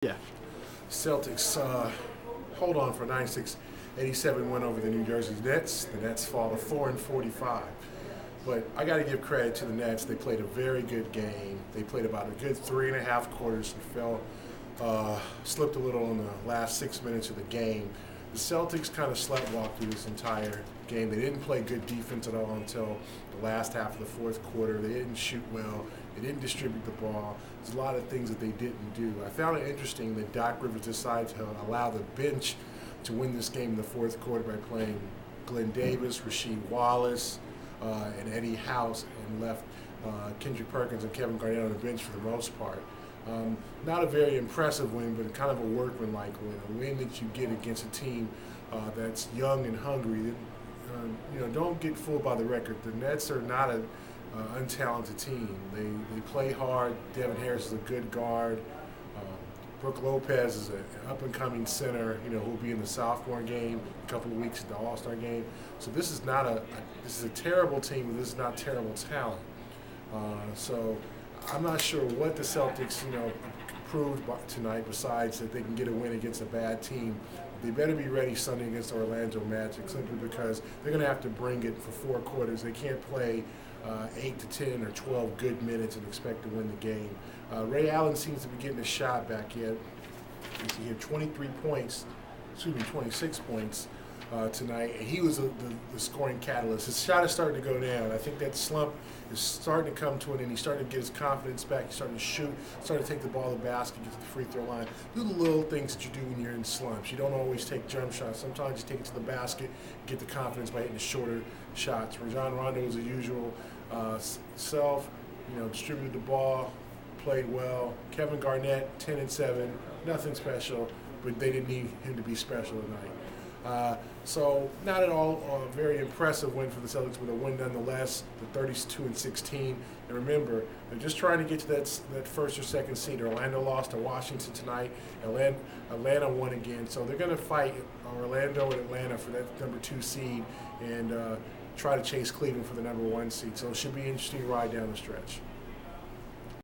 Yeah. Celtics hold on for a 96-87 win over the New Jersey Nets. The Nets fall to 4-45. But I got to give credit to the Nets. They played a very good game. They played about a good 3.5 quarters and slipped a little in the last 6 minutes of the game. The Celtics kind of sleptwalked through this entire game. They didn't play good defense at all until the last half of the fourth quarter. They didn't shoot well. They didn't distribute the ball. There's a lot of things that they didn't do. I found it interesting that Doc Rivers decided to allow the bench to win this game in the fourth quarter by playing Glenn Davis, Rasheed Wallace, and Eddie House, and left Kendrick Perkins and Kevin Garnett on the bench for the most part. Not a very impressive win, but kind of a workmanlike win, a win that you get against a team that's young and hungry. Don't get fooled by the record. The Nets are not an untalented team. They play hard. Devin Harris is a good guard. Brook Lopez is an up-and-coming center, who'll be in the sophomore game a couple of weeks at the All-Star game. So this is not this is a terrible team, but this is not terrible talent. So I'm not sure what the Celtics, proved tonight besides that they can get a win against a bad team. They better be ready Sunday against Orlando Magic simply because they're going to have to bring it for 4 quarters. They can't play 8 to 10 or 12 good minutes and expect to win the game. Ray Allen seems to be getting a shot back yet. He had 26 points tonight, and he was the scoring catalyst. His shot is starting to go down. I think that slump is starting to come to an end. He's starting to get his confidence back. He's starting to shoot, starting to take the ball to the basket, get to the free throw line. Do the little things that you do when you're in slumps. You don't always take jump shots. Sometimes you take it to the basket, get the confidence by hitting the shorter shots. Rajon Rondo was the usual self, distributed the ball, played well. Kevin Garnett, 10-7, nothing special, but they didn't need him to be special tonight. So not at all a very impressive win for the Celtics, but a win nonetheless, the 32-16. And remember, they're just trying to get to that first or second seed. Orlando lost to Washington tonight. Atlanta won again. So they're going to fight Orlando and Atlanta for that number 2 seed and try to chase Cleveland for the number 1 seed. So it should be an interesting ride down the stretch.